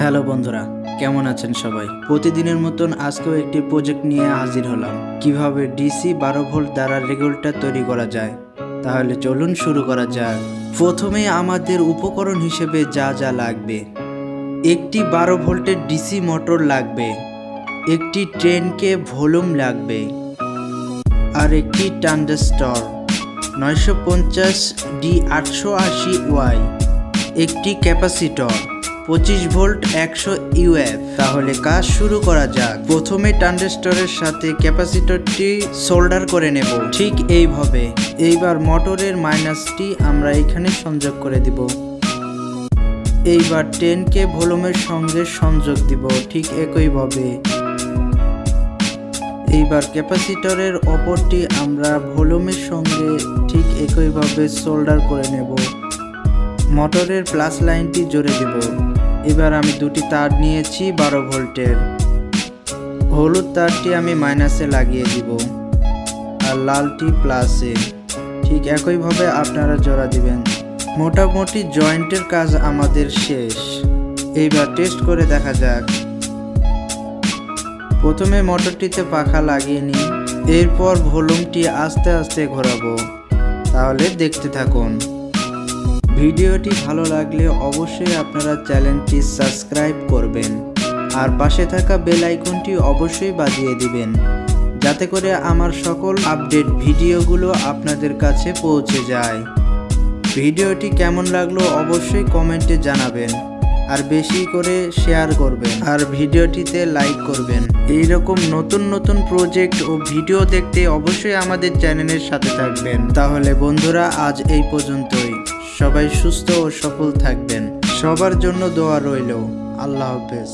Hello বন্ধুরা, কেমন আছেন সবাই? প্রতিদিনের মতন আজকেও একটি প্রজেক্ট নিয়ে হাজির হলাম, কিভাবে ডিসি 12 ভোল্ট দ্বারা রেগুলেটর তৈরি করা যায়। তাহলে চলুন শুরু করা যাক। প্রথমে আমাদের উপকরণ হিসেবে যা যা লাগবে: একটি 12 ভোল্টের ডিসি মোটর লাগবে, একটি 10K ভলিউম লাগবে, আর একটি ট্রানজিস্টর 950D880Y, একটি ক্যাপাসিটর 25 ভোল্ট 100 UF। তাহলে কাজ শুরু করা যাক। প্রথমে ট্রানজিস্টরের সাথে ক্যাপাসিটরটি সোল্ডার করে নেব, ঠিক এইভাবে। এইবার মোটরের মাইনাসটি আমরা এখানে সংযোগ করে দিব। এইবার 10K ভলিউমের সঙ্গে সংযোগ দিব, ঠিক একইভাবে। এইবার ক্যাপাসিটরের অপরটি আমরা ভলিউমের সঙ্গে ঠিক একইভাবে সোল্ডার করে নেব। মোটরের প্লাস লাইনটি জুড়ে দেব। এবার আমি দুটি তার নিয়েছি 12 ভোল্টের। হলুদ তারটি আমি মাইনাসে লাগিয়ে দিব আর লালটি প্লাসে। ঠিক একইভাবে আপনারা জোড়া দিবেন। মোটামুটি জয়েন্টের কাজ আমাদের শেষ। এইবার টেস্ট করে দেখা যাক। প্রথমে মোটরটিতে পাখা লাগিয়ে নিই, এরপর ভলিউমটি আস্তে আস্তে ঘোরাবো। তাহলে দেখতে থাকুন। ভিডিওটি ভালো লাগলে অবশ্যই আপনারা চ্যানেলটি সাবস্ক্রাইব করবেন আর পাশে থাকা বেল আইকনটি অবশ্যই বাজিয়ে দিবেন, যাতে করে আমার সকল আপডেট ভিডিওগুলো আপনাদের কাছে পৌঁছে যায়। ভিডিওটি কেমন লাগলো অবশ্যই কমেন্টে জানাবেন আর বেশি করে শেয়ার করবেন আর ভিডিওটিতে লাইক করবেন। এইরকম নতুন নতুন প্রজেক্ট ও ভিডিও দেখতে অবশ্যই আমাদের চ্যানেলের সাথে থাকবেন। তাহলে বন্ধুরা, আজ এই পর্যন্তই। সবাই সুস্থ ও সফল থাকবেন। সবার জন্য দোয়া রইল। আল্লাহ হাফেজ।